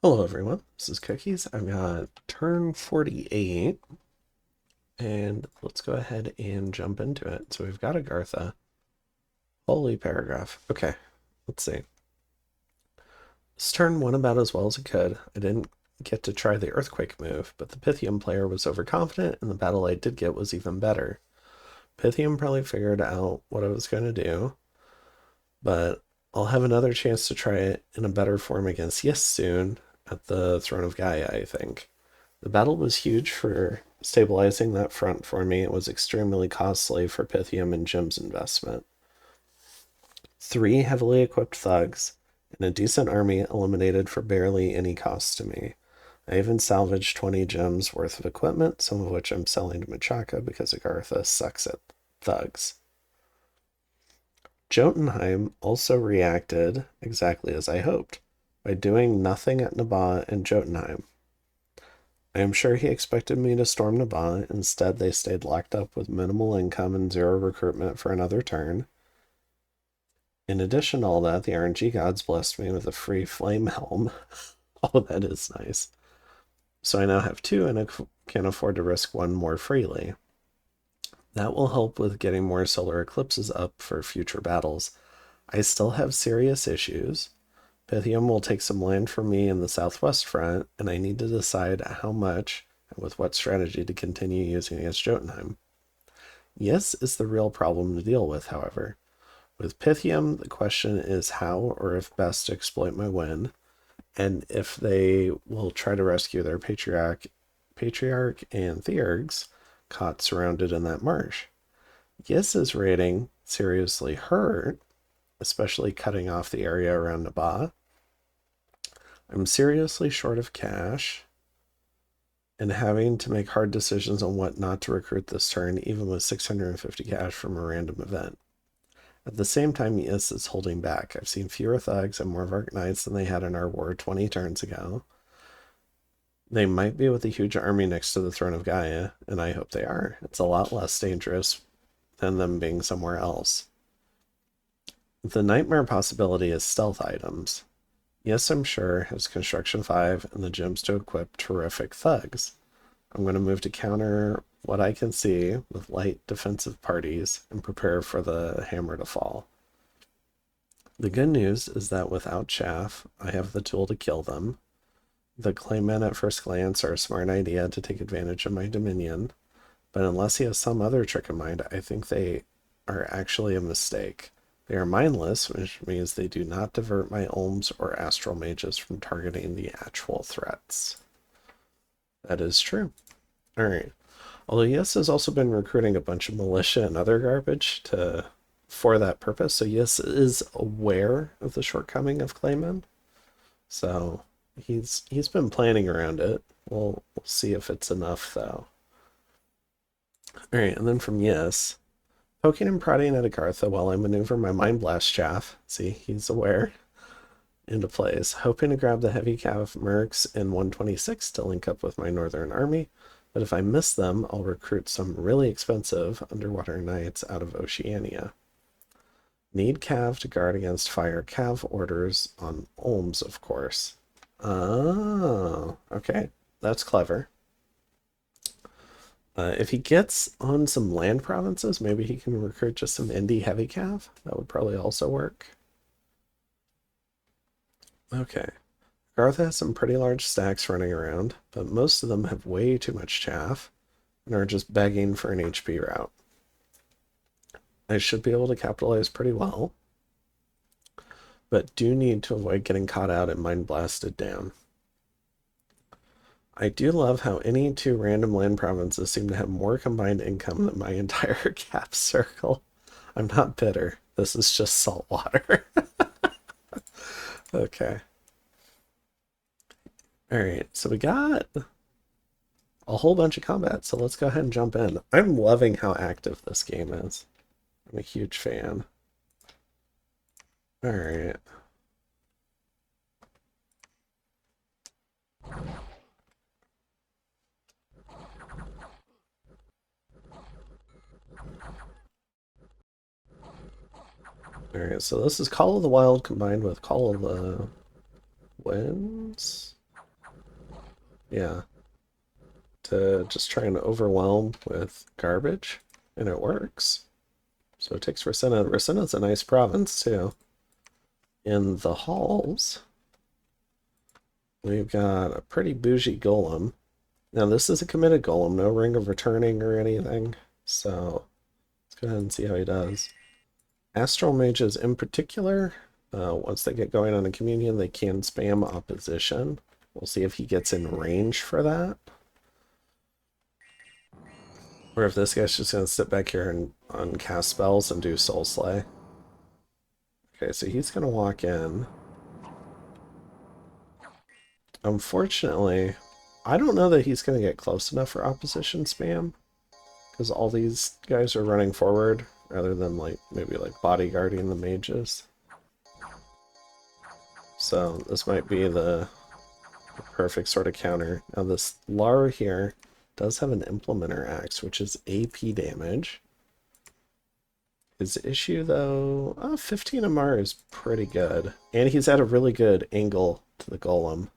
Hello everyone, this is Cookies. I've got turn 48, and let's go ahead and jump into it. So we've got Agartha. Holy paragraph. Okay, let's see. This turn went about as well as it could. I didn't get to try the Earthquake move, but the Pythium player was overconfident, and the battle I did get was even better. Pythium probably figured out what I was going to do, but I'll have another chance to try it in a better form against Yes soon at the Throne of Gaia, I think. The battle was huge for stabilizing that front for me. It was extremely costly for Pythium and Jim's investment. 3 heavily equipped thugs and a decent army eliminated for barely any cost to me. I even salvaged 20 gems worth of equipment, some of which I'm selling to Machaka because Agartha sucks at thugs. Jotunheim also reacted exactly as I hoped, by doing nothing at Nabaa and Jotunheim. I am sure he expected me to storm Nabaa. Instead, they stayed locked up with minimal income and zero recruitment for another turn. In addition to all that, the RNG gods blessed me with a free flame helm. Oh, that is nice. So I now have 2 and I can afford to risk 1 more freely. That will help with getting more solar eclipses up for future battles. I still have serious issues. Pythium will take some land from me in the southwest front, and I need to decide how much and with what strategy to continue using against Jotunheim. Yes is the real problem to deal with, however. With Pythium, the question is how or if best to exploit my win, and if they will try to rescue their patriarch and theurgs caught surrounded in that marsh. Yes's rating seriously hurt, especially cutting off the area around Nabaa. I'm seriously short of cash and having to make hard decisions on what not to recruit this turn, even with 650 cash from a random event. At the same time, Yes is holding back. I've seen fewer thugs and more Vark Knights than they had in our war 20 turns ago. They might be with a huge army next to the Throne of Gaia, and I hope they are. It's a lot less dangerous than them being somewhere else. The nightmare possibility is stealth items. Yes, I'm sure, has Construction 5 and the gems to equip terrific thugs. I'm going to move to counter what I can see with light defensive parties and prepare for the hammer to fall. The good news is that without chaff, I have the tool to kill them. The claymen at first glance are a smart idea to take advantage of my dominion, but unless he has some other trick in mind, I think they are actually a mistake. They are mindless, which means they do not divert my Olms or Astral Mages from targeting the actual threats. That is true. Alright. Although Yes has also been recruiting a bunch of militia and other garbage for that purpose, so Yes is aware of the shortcoming of Clayman. So he's been planning around it. We'll see if it's enough though. Alright, and then from Yes, poking and prodding at Agartha while I maneuver my Mind Blast chaff. See, he's aware. Into plays, hoping to grab the heavy cav mercs in 126 to link up with my northern army, but if I miss them, I'll recruit some really expensive underwater knights out of Oceania. Need cav to guard against fire cav orders on Olms, of course. Oh, okay. That's clever. If he gets on some land provinces, maybe he can recruit just some indie heavy cav. That would probably also work. Okay. Garth has some pretty large stacks running around, but most of them have way too much chaff and are just begging for an HP route. I should be able to capitalize pretty well, but do need to avoid getting caught out and mind blasted down. I do love how any 2 random land provinces seem to have more combined income than my entire cap circle. I'm not bitter. This is just salt water. Okay. Alright, so we got a whole bunch of combat, so let's go ahead and jump in. I'm loving how active this game is. I'm a huge fan. Alright. Alright, so this is Call of the Wild combined with Call of the Winds. Yeah, to just try and overwhelm with garbage, and it works. So it takes Rasenna. Rasenna's a nice province, too. In the halls, we've got a pretty bougie golem. Now, this is a committed golem, no ring of returning or anything. So let's go ahead and see how he does. Astral mages in particular, once they get going on a communion, they can spam opposition. We'll see if he gets in range for that. Or if this guy's just going to sit back here and uncast spells and do Soul Slay. Okay, so he's going to walk in. Unfortunately, I don't know that he's going to get close enough for opposition spam. Because all these guys are running forward rather than like maybe like bodyguarding the mages. So this might be the perfect sort of counter. Now this Lar here does have an Implementer Axe, which is AP damage. His issue though, 15 MR is pretty good. And he's at a really good angle to the golem.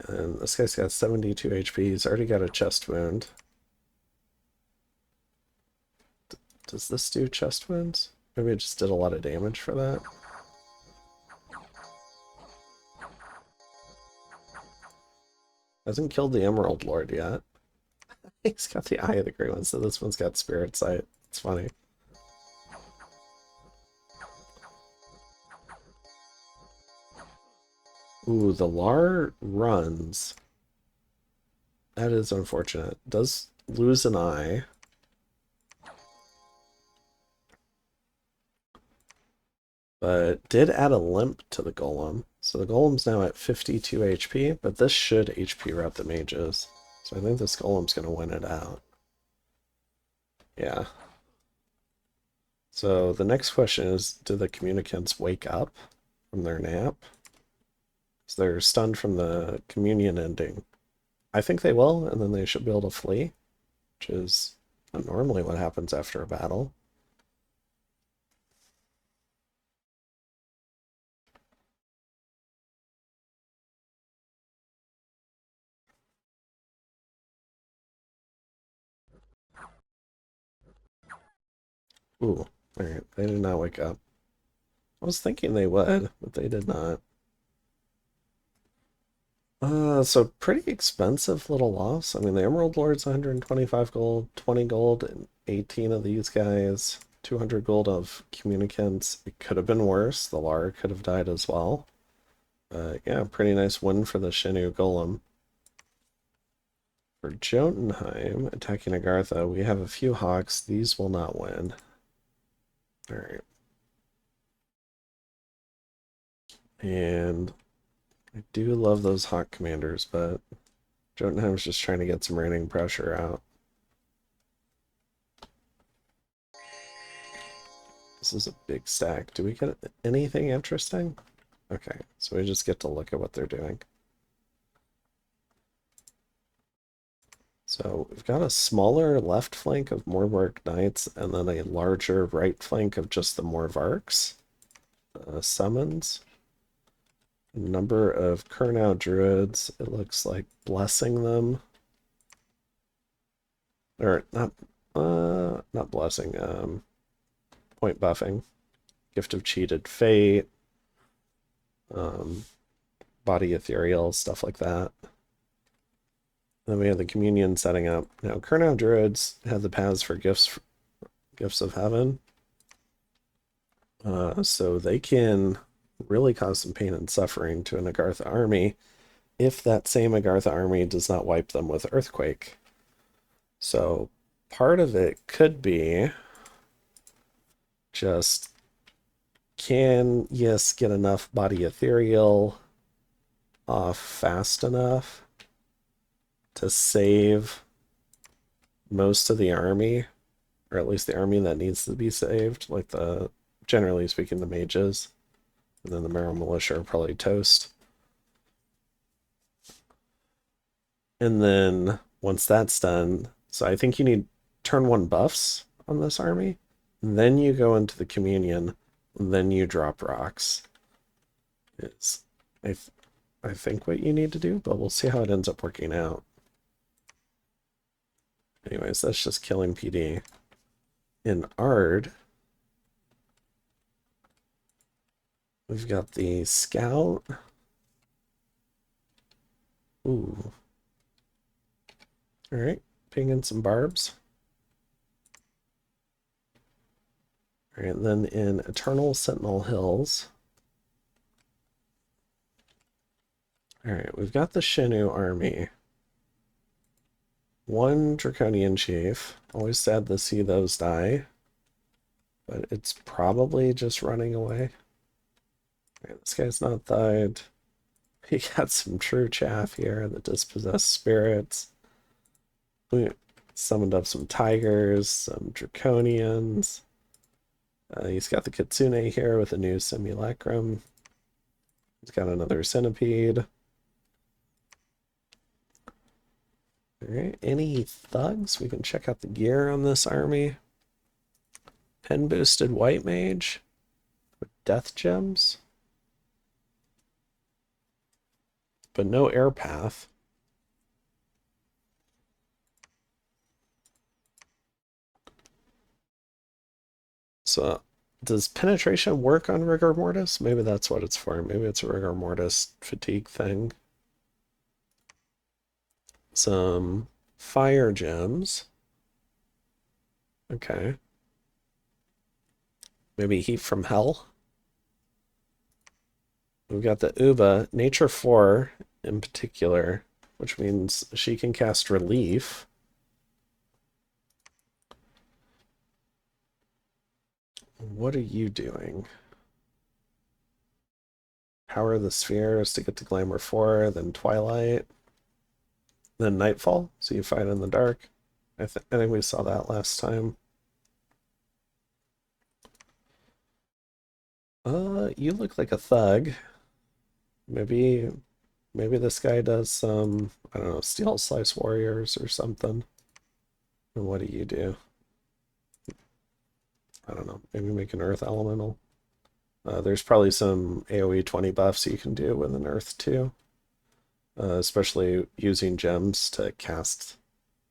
And this guy's got 72 HP. He's already got a chest wound. Does this do chest wounds? Maybe it just did a lot of damage for that. Hasn't killed the Emerald Lord yet. He's got the Eye of the Great One, so this one's got Spirit Sight. It's funny. Ooh, the Lar runs. That is unfortunate. Does lose an eye. But did add a limp to the golem. So the golem's now at 52 HP, but this should HP route the mages. So I think this golem's going to win it out. Yeah. So the next question is, do the communicants wake up from their nap? So they're stunned from the communion ending. I think they will, and then they should be able to flee, which is not normally what happens after a battle. Ooh, alright, they did not wake up. I was thinking they would, but they did not. So pretty expensive little loss. I mean, the Emerald Lord's 125 gold, 20 gold, and 18 of these guys, 200 gold of communicants. It could have been worse. The Lar could have died as well. Yeah, pretty nice win for the Shinu Golem. For Jotunheim, attacking Agartha, we have a few Hawks. These will not win. Alright. And I do love those Hawk commanders, but Jotunheim's just trying to get some raining pressure out. This is a big stack. Do we get anything interesting? Okay, so we just get to look at what they're doing. So we've got a smaller left flank of Morvark Knights and then a larger right flank of just the Morvarks. Summons. Number of Kurnow Druids, it looks like blessing them. Or not blessing, point buffing. Gift of Cheated Fate. Body Ethereal, stuff like that. Then we have the communion setting up. Now, Kurnow Druids have the paths for gifts of heaven. So they can really cause some pain and suffering to an Agartha army if that same Agartha army does not wipe them with Earthquake. So part of it could be just, can Yes get enough body ethereal off fast enough to save most of the army, or at least the army that needs to be saved, like the, generally speaking, the mages, and then the Marrow Militia are probably toast. And then once that's done, so I think you need turn 1 buffs on this army, then you go into the communion, then you drop rocks. I think, what you need to do, but we'll see how it ends up working out. Anyways, that's just killing PD. In Ard, we've got the Scout. Ooh. Alright, pinging some barbs. Alright, then in Eternal Sentinel Hills. Alright, we've got the Shinu army. One Draconian Chief. Always sad to see those die. But it's probably just running away. Alright, this guy's not died. He got some true chaff here, the dispossessed spirits. We summoned up some tigers, some draconians. He's got the kitsune here with a new simulacrum. He's got another centipede. Alright, any thugs? We can check out the gear on this army. Pen boosted white mage with death gems. But no air path. So does penetration work on rigor mortis? Maybe that's what it's for. Maybe it's a rigor mortis fatigue thing. Some fire gems. Okay. Maybe heat from hell. We've got the Uba, nature 4 in particular, which means she can cast relief. What are you doing? Power the spheres to get to Glamour 4, then Twilight, then Nightfall, so you fight in the dark. I think we saw that last time. You look like a thug. Maybe this guy does some, I don't know, Steel Slice Warriors or something. And what do you do? I don't know, maybe make an Earth Elemental. There's probably some AoE 20 buffs you can do with an Earth too. Especially using gems to cast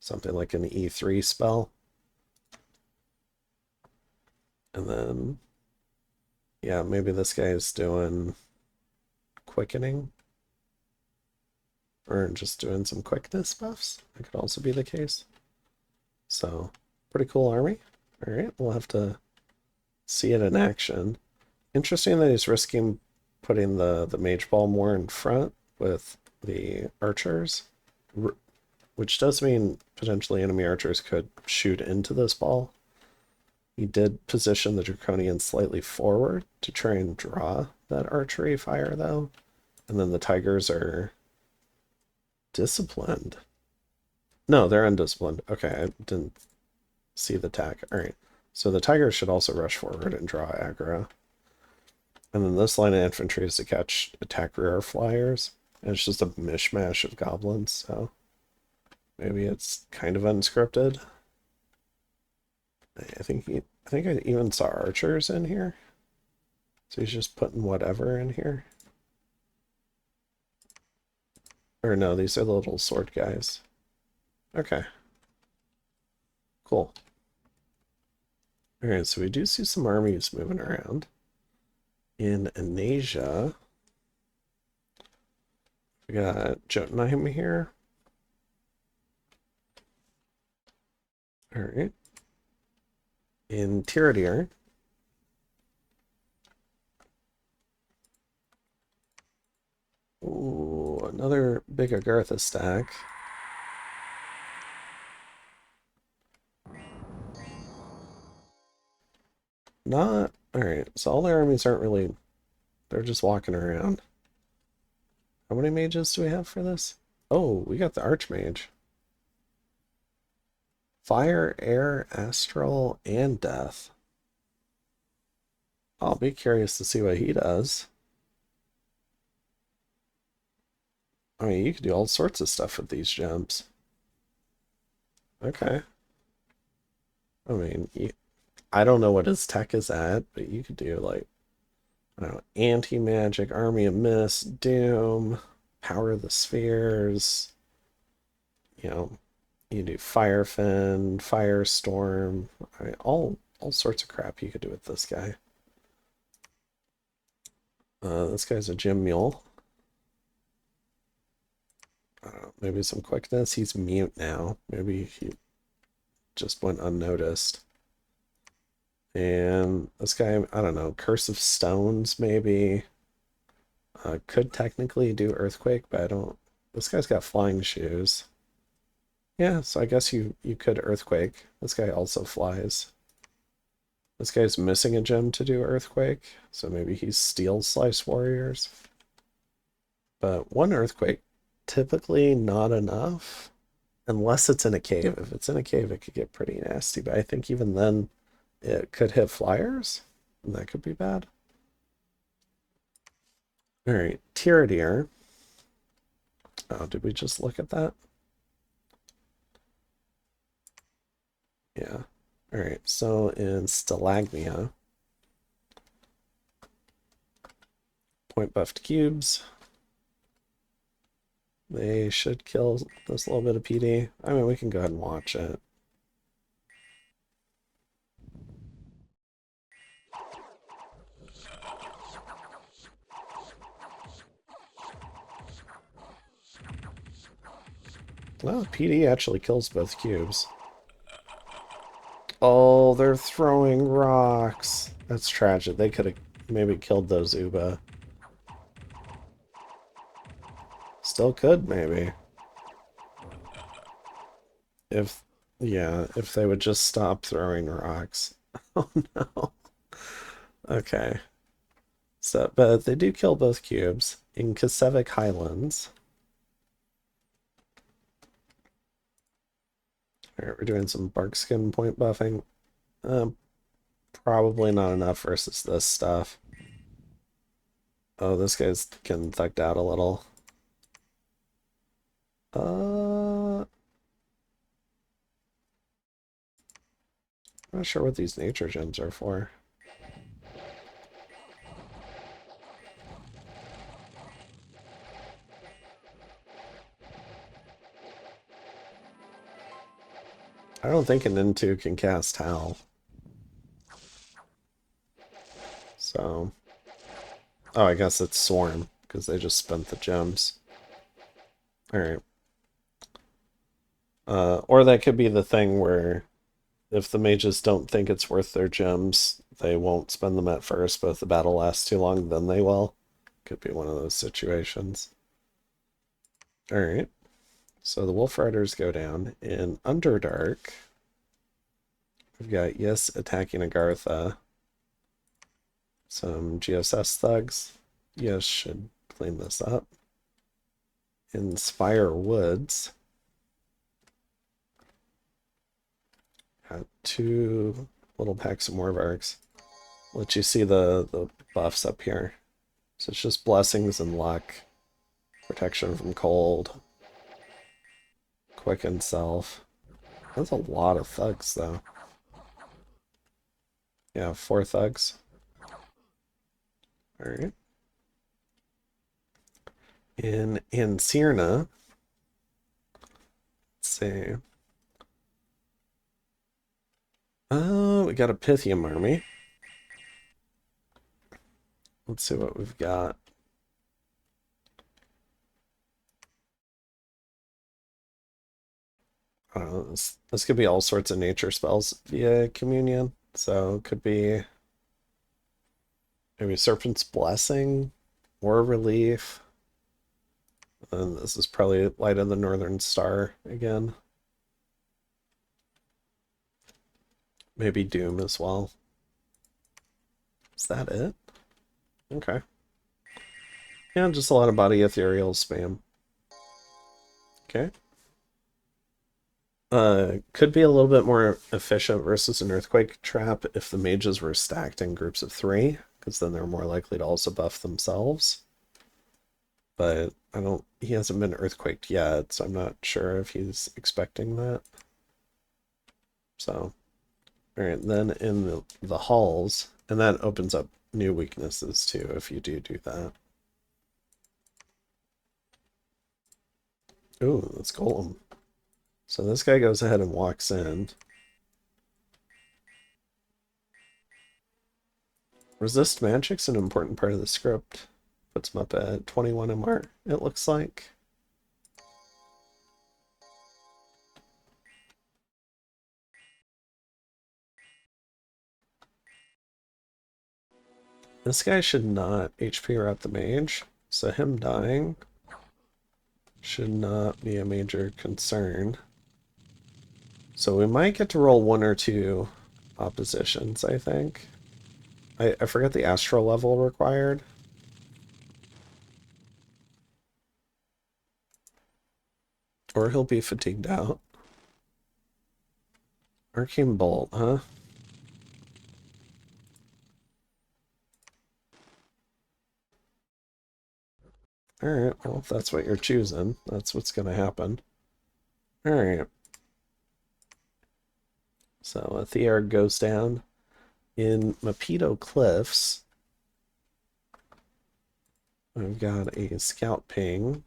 something like an E3 spell. And then, yeah, maybe this guy's doing quickening. Or just doing some quickness buffs. That could also be the case. So, pretty cool army. Alright, we'll have to see it in action. Interesting that he's risking putting the mage ball more in front with the archers, which does mean potentially enemy archers could shoot into this ball. He did position the draconian slightly forward to try and draw that archery fire though. And then the tigers are disciplined. No, they're undisciplined. Okay, I didn't see the attack. Alright, so the tigers should also rush forward and draw aggro. And then this line of infantry is to catch attack rear flyers. And it's just a mishmash of goblins, so maybe it's kind of unscripted. I think I even saw archers in here. So he's just putting whatever in here. Or no, these are the little sword guys. Okay. Cool. Alright, so we do see some armies moving around. In Anasia, we got Jotunheim here. Alright. In Tiradir, ooh, another big Agartha stack. Not alright, so all the armies aren't really, they're just walking around. How many mages do we have for this? Oh, we got the Archmage. Fire, air, astral, and death. I'll be curious to see what he does. I mean, you could do all sorts of stuff with these gems. Okay. I mean, I don't know what his tech is at, but you could do like, I don't know, anti-magic, army of mist, doom. power the spheres. You know, you do fire fin, firestorm, all sorts of crap you could do with this guy. This guy's a gym mule. Maybe some quickness. He's mute now. Maybe he just went unnoticed. And this guy, I don't know, Curse of Stones, maybe. Could technically do Earthquake, but I don't. This guy's got flying shoes. Yeah, so I guess you could Earthquake. This guy also flies. This guy's missing a gem to do Earthquake, so maybe he's Steel Slice Warriors. But one Earthquake, typically not enough. Unless it's in a cave. If it's in a cave, it could get pretty nasty. But I think even then, it could hit flyers. And that could be bad. All right, Tyranier. Oh, did we just look at that? Yeah. All right, so in Stalagmia, point buffed cubes. They should kill this little bit of PD. I mean, we can go ahead and watch it. Well, PD actually kills both cubes. Oh, they're throwing rocks. That's tragic. They could have maybe killed those Uba. Still could, maybe. If, yeah, if they would just stop throwing rocks. Oh no. Okay. So, but they do kill both cubes in Kasevic Highlands. Alright, we're doing some barkskin point buffing. Probably not enough versus this stuff. Oh, this guy's getting thugged out a little. I'm not sure what these nature gems are for. I don't think an N2 can cast Howl. So, oh, I guess it's Swarm, because they just spent the gems. Alright. Or that could be the thing where if the mages don't think it's worth their gems, they won't spend them at first, but if the battle lasts too long, then they will. Could be one of those situations. Alright. So the Wolf Riders go down. In Underdark, we've got Yes attacking Agartha. Some GSS thugs. Yes should clean this up. In Spire Woods, got two little packs of Morvarks. Let you see the buffs up here. So it's just blessings and luck. Protection from cold. Quicken self. That's a lot of thugs though. Yeah, 4 thugs. Alright. In Cyrna, let's see. Oh, we got a Pythium army. Let's see what we've got. I don't know, this could be all sorts of nature spells via Communion. So it could be maybe Serpent's Blessing, War Relief. And this is probably Light of the Northern Star again. Maybe Doom as well. Is that it? Okay. Yeah, just a lot of body ethereal spam. Okay. Could be a little bit more efficient versus an Earthquake trap if the mages were stacked in groups of 3, because then they're more likely to also buff themselves. But he hasn't been Earthquaked yet, so I'm not sure if he's expecting that. So, alright, then in the halls, and that opens up new weaknesses too if you do that. Ooh, that's Golem. So this guy goes ahead and walks in. Resist magic's an important part of the script. Puts him up at 21 MR, it looks like. This guy should not HP route the mage, so him dying should not be a major concern. So we might get to roll one or two oppositions, I think. I forget the astral level required. Or he'll be fatigued out. Arcane Bolt, huh? Alright, well, if that's what you're choosing, that's what's going to happen. Alright. So a Thearg goes down. In Mapito Cliffs, I've got a scout ping.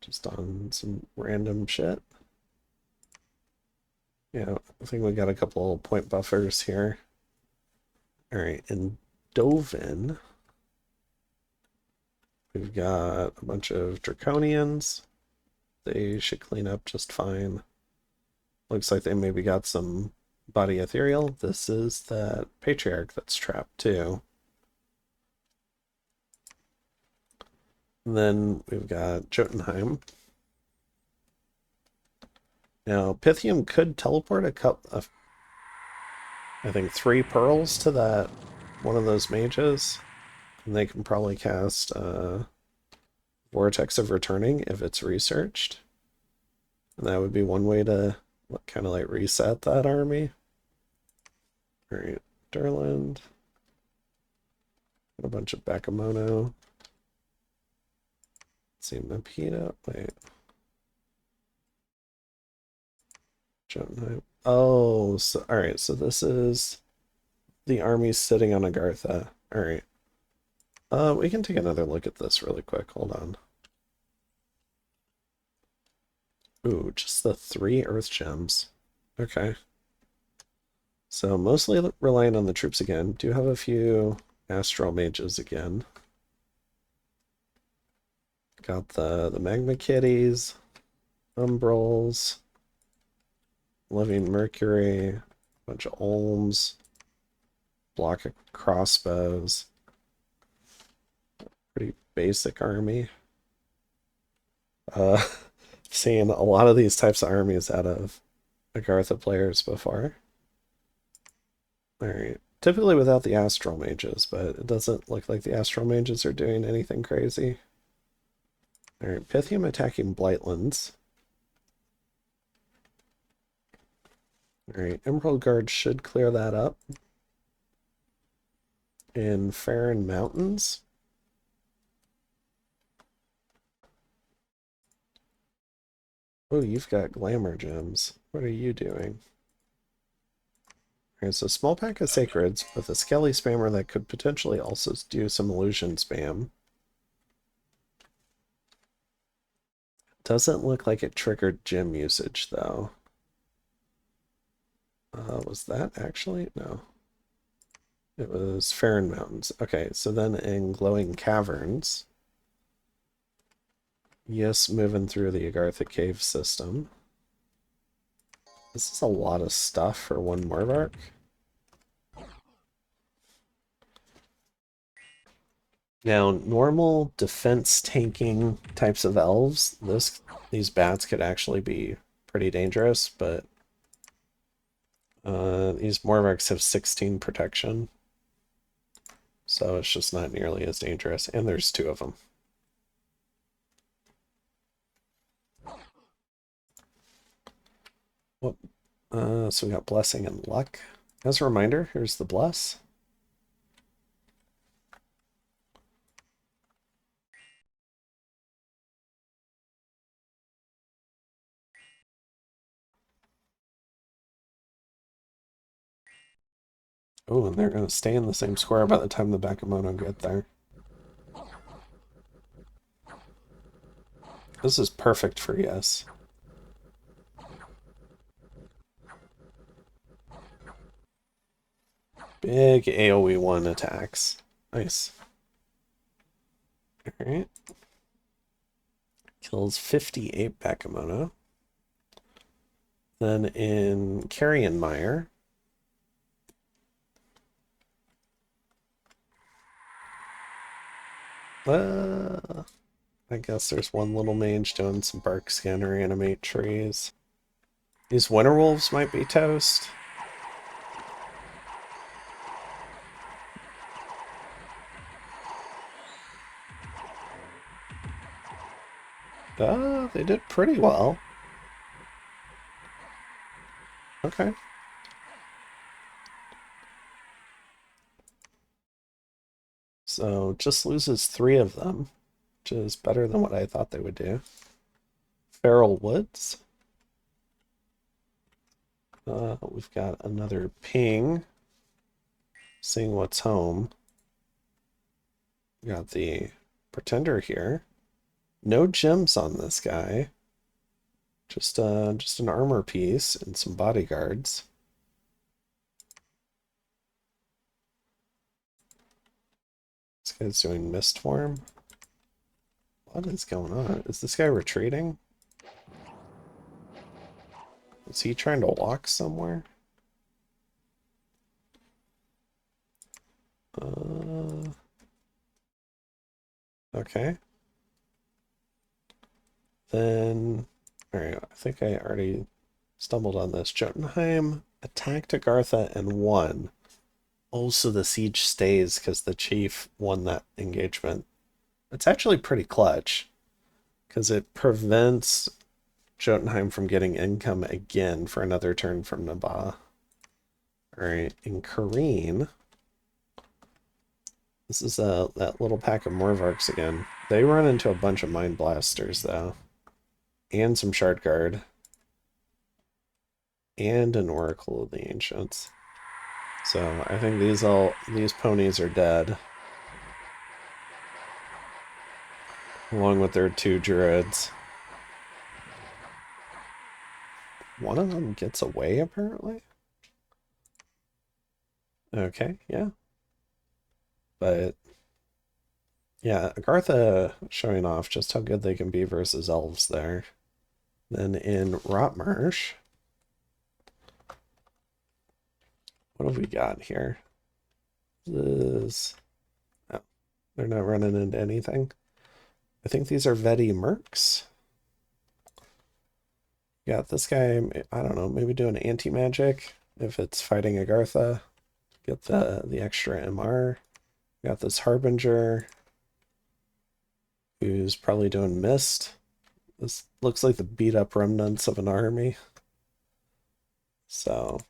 Just on some random shit. Yeah, I think we got a couple point buffers here. Alright, in Dovin, we've got a bunch of Draconians. They should clean up just fine. Looks like they maybe got some body ethereal. This is that Patriarch that's trapped too. And then we've got Jotunheim. Now, Pythium could teleport a couple of, I think, 3 pearls to that one of those mages. And they can probably cast Vortex of Returning if it's researched. And that would be one way to kind of like reset that army. Alright, Durland. Got a bunch of Bakemono. Let's see, Mapito. Wait. Jotunheim. Oh, so, alright, so this is the army sitting on Agartha. Alright. We can take another look at this really quick. Hold on. Ooh, just the 3 earth gems. Okay. So mostly relying on the troops again. Do have a few astral mages again. Got the magma kitties, umbrals, living mercury, bunch of olms, block of crossbows. Pretty basic army. Seen a lot of these types of armies out of Agartha players before. Alright. Typically without the astral mages, but it doesn't look like the astral mages are doing anything crazy. Alright, Pythium attacking Blightlands. Alright, Emerald Guard should clear that up. In Farron Mountains. Oh, you've got glamour gems. What are you doing? Alright, so small pack of sacreds with a skelly spammer that could potentially also do some illusion spam. Doesn't look like it triggered gem usage though. Was that actually? No. It was Farron Mountains. Okay, so then in Glowing Caverns. Yes, moving through the Agartha cave system. This is a lot of stuff for one Morvark. Now, normal defense tanking types of elves, these bats could actually be pretty dangerous, but these Morvarks have 16 protection. So it's just not nearly as dangerous, and there's 2 of them. Whoop. So we got Blessing and Luck. As a reminder, here's the Bless. Oh, and they're going to stay in the same square by the time the Bakemono get there. This is perfect for yes. Big AoE 1 attacks. Nice. Alright. Kills 58 Bakemono. Then in Carrion Mire, I guess there's one little mage doing some bark scan or animate trees. These Winterwolves might be toast. They did pretty well. Okay. So just loses 3 of them, which is better than what I thought they would do. Feral Woods. We've got another ping. Seeing what's home. We got the Pretender here. No gems on this guy. Just an armor piece and some bodyguards. This guy's doing mist form. What is going on? Is this guy retreating? Is he trying to walk somewhere? Okay. Then, alright, I think I already stumbled on this. Jotunheim attacked Agartha and won. Also, the siege stays because the chief won that engagement. It's actually pretty clutch because it prevents Jotunheim from getting income again for another turn from Nabha. Alright, in Kareen, this is that little pack of Morvarks again. They run into a bunch of Mind Blasters, though. And some Shard Guard. And an Oracle of the Ancients. So I think these ponies are dead. Along with their 2 druids. One of them gets away, apparently? Okay, yeah. But yeah, Agartha showing off just how good they can be versus elves there. Then in Rotmarsh, what have we got here? This, oh, they're not running into anything. I think these are Veti Mercs. Yeah, this guy, I don't know, maybe do an anti-magic if it's fighting Agartha. Get the extra MR. Got this Harbinger, who's probably doing Mist. This looks like the beat up remnants of an army. So,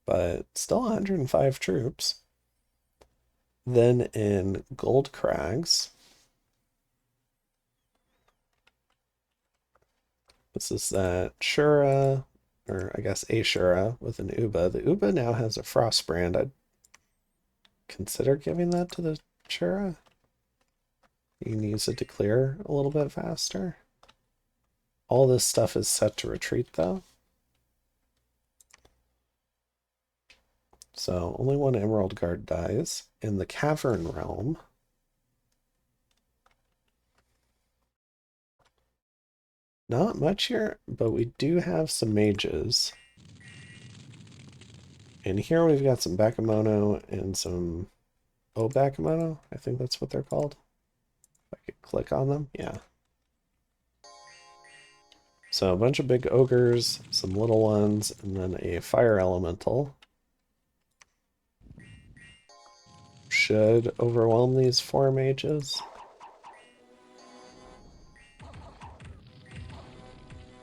but still 105 troops. Then in Gold Crags, this is that Shura, or I guess a Shura with an Uba. The Uba now has a Frost brand. I'd consider giving that to the Shura. You can use it to clear a little bit faster. All this stuff is set to retreat, though. So only 1 Emerald Guard dies. In the Cavern Realm, not much here, but we do have some mages. And here we've got some Bakemono and some Bakemono. I think that's what they're called. If I could click on them, yeah. So a bunch of big ogres, some little ones, and then a fire elemental. Should overwhelm these 4 mages.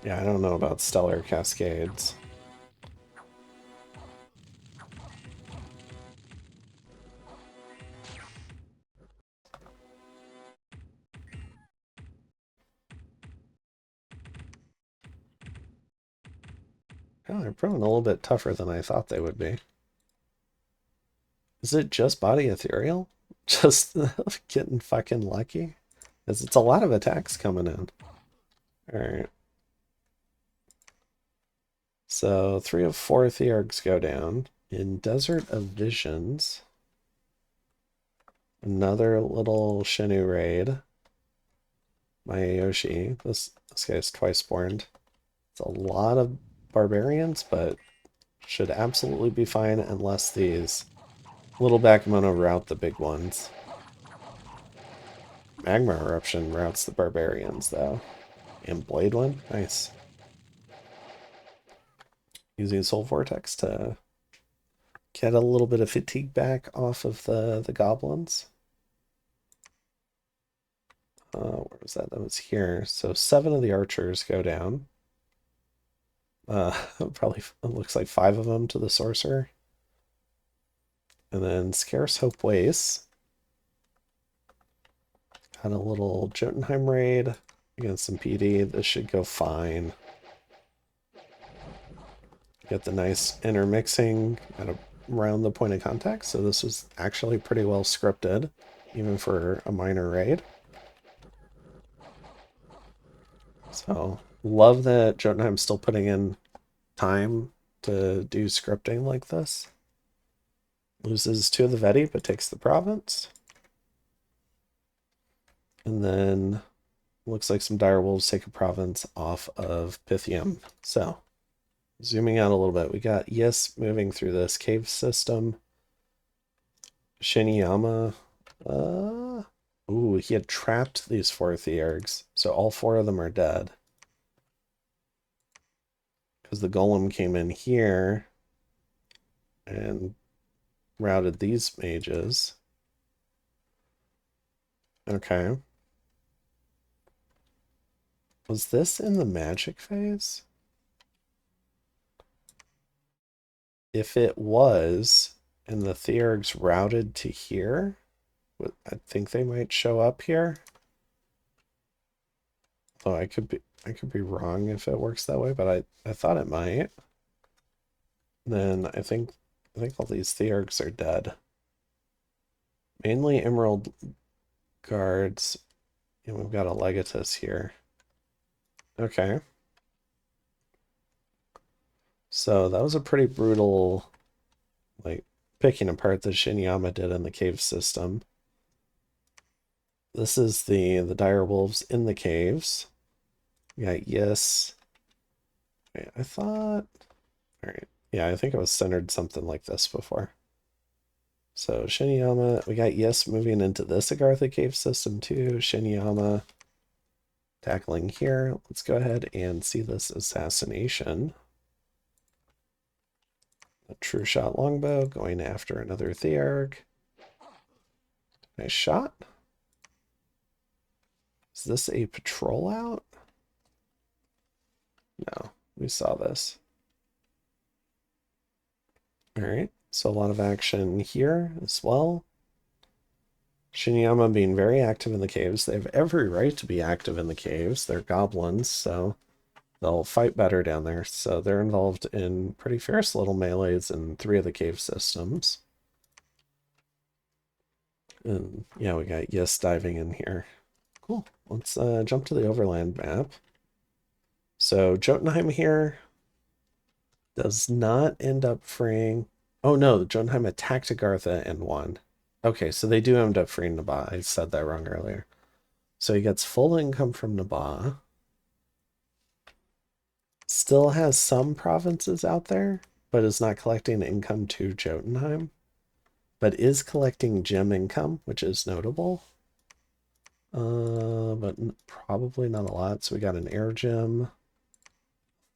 Yeah, I don't know about Stellar Cascades. Oh, they're proving a little bit tougher than I thought they would be. Is it just body ethereal? Just getting fucking lucky? Because it's a lot of attacks coming in. All right. So 3 of 4 Theurgs go down. In Desert of Visions, another little Shinu raid. Mayayoshi. This guy's twice spawned. It's a lot of barbarians, but should absolutely be fine unless these little Bakemono route the big ones. Magma Eruption routes the barbarians, though. And Blade one? Nice. Using Soul Vortex to get a little bit of fatigue back off of the goblins. Where was that? That was here. So 7 of the archers go down. Probably it looks like 5 of them to the sorcerer. And then Scarce Hope Waste. Had a little Jotunheim raid against some PD. This should go fine. Get the nice intermixing at around the point of contact. So this was actually pretty well scripted, even for a minor raid. So love that Jotunheim's still putting in time to do scripting like this. Loses 2 of the Veti, but takes the province. And then looks like some dire wolves take a province off of Pythium. So zooming out a little bit, we got Yis moving through this cave system. Shiniyama. Ooh, he had trapped these 4 Theurgs, so all 4 of them are dead. Because the golem came in here and routed these mages. Okay. Was this in the magic phase? If it was, and the Theurgs routed to here, I think they might show up here. Though I could be wrong if it works that way, but I thought it might. Then I think all these Theurgs are dead. Mainly Emerald guards, and we've got a Legatus here. Okay. So that was a pretty brutal, like, picking apart that Shinyama did in the cave system. This is the dire wolves in the caves. We got Yes. Wait, I thought. All right. Yeah, I think it was centered something like this before. So Shinyama, we got Yes moving into this Agartha cave system too. Shinyama tackling here. Let's go ahead and see this assassination. A true shot longbow going after another Theurg. Nice shot. Is this a patrol out? No, we saw this. All right, so a lot of action here as well. Shinyama being very active in the caves. They have every right to be active in the caves. They're goblins, so they'll fight better down there. So they're involved in pretty fierce little melees in 3 of the cave systems. And yeah, we got Yes diving in here. Cool. Let's jump to the overland map. So Jotunheim here does not end up freeing. Oh no, Jotunheim attacked Agartha and won. Okay, so they do end up freeing Nabaa. I said that wrong earlier. So he gets full income from Nabaa. Still has some provinces out there, but is not collecting income to Jotunheim. But is collecting gem income, which is notable. But probably not a lot. So we got an air gem,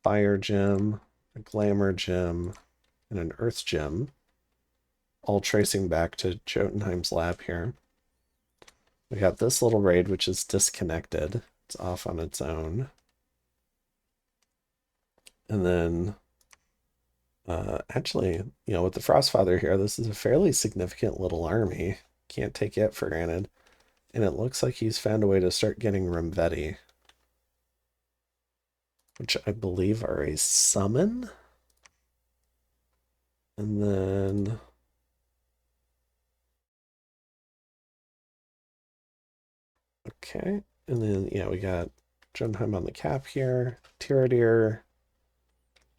fire gem, a glamour gem, and an earth gem, all tracing back to Jotunheim's lab here. We got this little raid, which is disconnected. It's off on its own. And then, actually, you know, with the Frostfather here, this is a fairly significant little army. Can't take it for granted. And it looks like he's found a way to start getting Remveti, which I believe are a summon. And then okay. And then yeah, we got Jotunheim on the cap here. Tiradir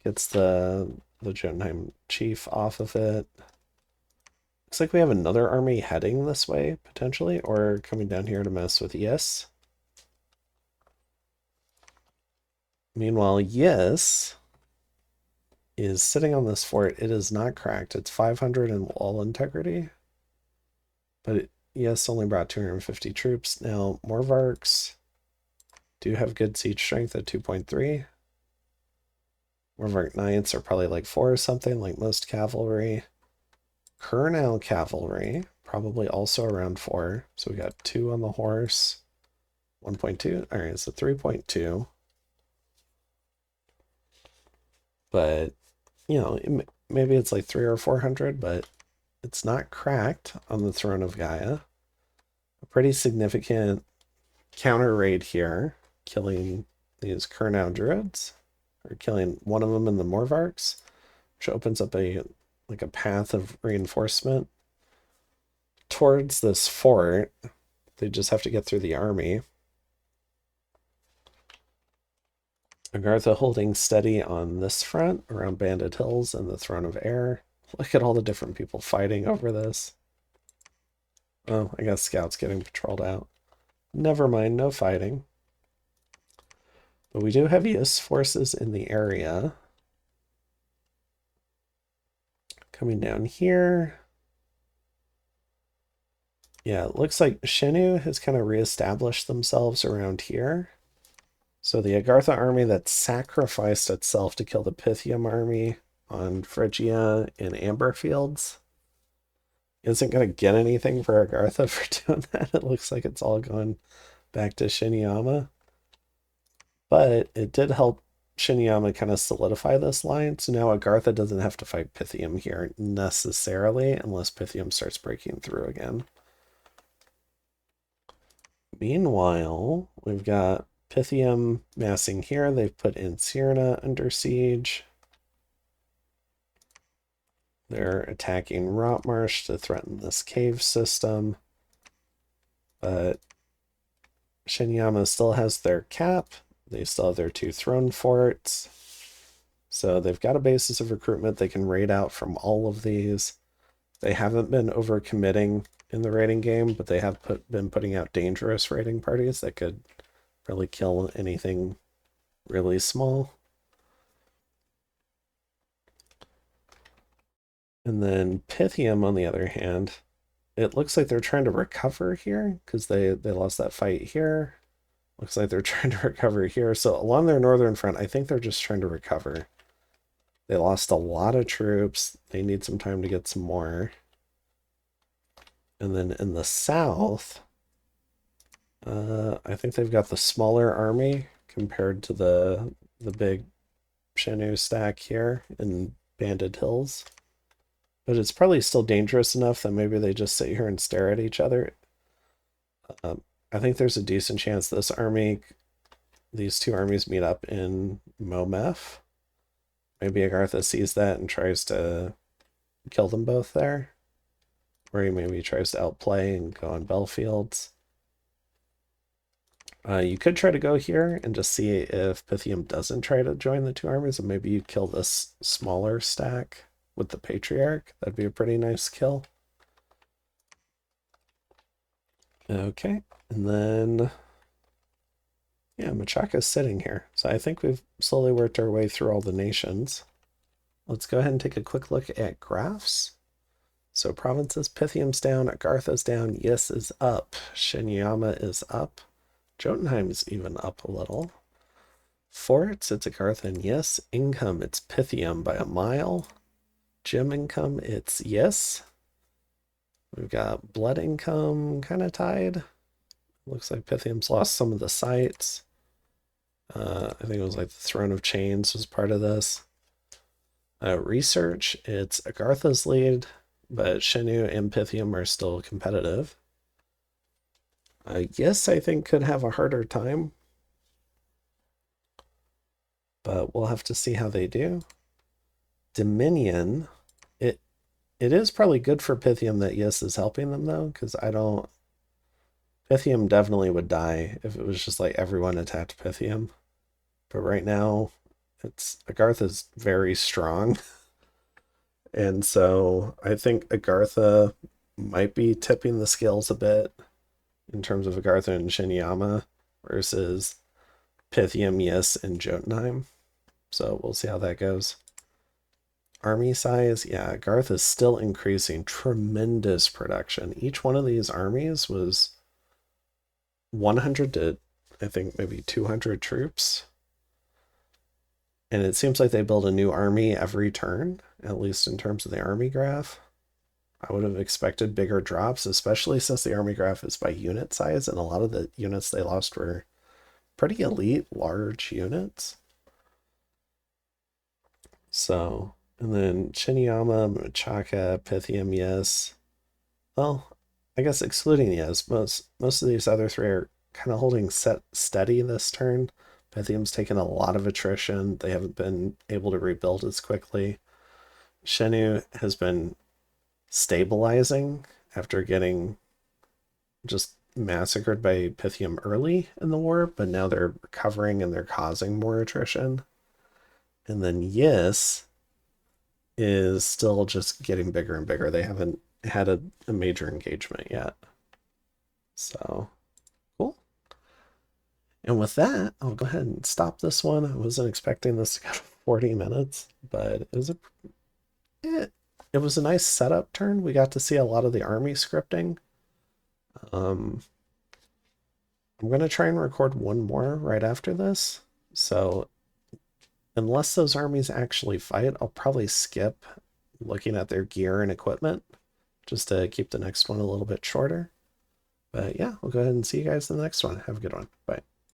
gets the Jotunheim chief off of it. Looks like we have another army heading this way, potentially, or coming down here to mess with Yes. Meanwhile, Yes is sitting on this fort. It is not cracked. It's 500 in wall integrity. But Yes only brought 250 troops. Now, Morvarks do have good siege strength at 2.3. Morvark Knights are probably like 4 or something, like most cavalry. Kurnow cavalry, probably also around 4. So we got 2 on the horse. 1.2. All right, so 3.2. But, you know, maybe it's like 3 or 400, but it's not cracked on the throne of Gaia. A pretty significant counter raid here, killing these Kurnow druids, or killing one of them in the Morvarks, which opens up a path of reinforcement towards this fort. They just have to get through the army. Agartha holding steady on this front around Bandit Hills and the Throne of Air. Look at all the different people fighting over this. Oh, I guess scouts getting patrolled out. Never mind, no fighting. But we do have US forces in the area. Coming down here. Yeah, it looks like Shenu has kind of reestablished themselves around here. So the Agartha army that sacrificed itself to kill the Pythium army on Phrygia in Amber Fields isn't going to get anything for Agartha for doing that. It looks like it's all gone back to Shinyama. But it did help Shinyama kind of solidify this line. So now Agartha doesn't have to fight Pythium here necessarily, unless Pythium starts breaking through again. Meanwhile, we've got Pythium massing here. They've put Incirna under siege. They're attacking Rotmarsh to threaten this cave system. But Shinyama still has their cap. They still have their 2 throne forts. So they've got a basis of recruitment. They can raid out from all of these. They haven't been overcommitting in the raiding game, but they have been putting out dangerous raiding parties that could really kill anything really small. And then Pythium, on the other hand, it looks like they're trying to recover here because they lost that fight here. Looks like they're trying to recover here. So along their northern front, I think they're just trying to recover. They lost a lot of troops. They need some time to get some more. And then in the south, I think they've got the smaller army compared to the big Shenu stack here in Banded Hills. But it's probably still dangerous enough that maybe they just sit here and stare at each other. I think there's a decent chance these 2 armies meet up in Momef. Maybe Agartha sees that and tries to kill them both there. Or he maybe tries to outplay and go on Belfields. You could try to go here and just see if Pythium doesn't try to join the 2 armies, and maybe you kill this smaller stack with the Patriarch. That'd be a pretty nice kill. Okay, and then yeah, Machaka's sitting here. So I think we've slowly worked our way through all the nations. Let's go ahead and take a quick look at graphs. So provinces, Pythium's down, Agartha's down, Yes is up, Shinyama is up, Jotunheim's even up a little. Forts, it's Agartha and Yes. Income, it's Pythium by a mile. Gem income, it's Yes. We've got blood income kind of tied. Looks like Pythium's lost some of the sites. I think it was like the Throne of Chains was part of this. Research, it's Agartha's lead, but Shenu and Pythium are still competitive. Yes, I think could have a harder time, but we'll have to see how they do. Dominion, it is probably good for Pythium that Yes is helping them though, because I don't Pythium definitely would die if it was just like everyone attacked Pythium. But right now, it's Agartha is very strong. And so I think Agartha might be tipping the scales a bit in terms of Agartha and Shinyama versus Pythium, Yes, and Jotunheim. So we'll see how that goes. Army size, yeah, Garth is still increasing. Tremendous production. Each one of these armies was 100 to, I think, maybe 200 troops. And it seems like they build a new army every turn, at least in terms of the army graph. I would have expected bigger drops, especially since the army graph is by unit size, and a lot of the units they lost were pretty elite, large units. So, and then Shinyama, Machaka, Pythium, yes. Well, I guess excluding yes, most of these other three are kind of holding steady this turn. Pythium's taken a lot of attrition. They haven't been able to rebuild as quickly. Shenu has been stabilizing after getting just massacred by Pythium early in the war, but now they're recovering and they're causing more attrition. And then Yes is still just getting bigger and bigger. They haven't had a major engagement yet. So cool. And with that, I'll go ahead and stop this one. I wasn't expecting this to go 40 minutes, but it, it was a nice setup turn. We got to see a lot of the army scripting. Um, I'm going to try and record one more right after this. So unless those armies actually fight, I'll probably skip looking at their gear and equipment just to keep the next one a little bit shorter. But yeah, we'll go ahead and see you guys in the next one. Have a good one. Bye.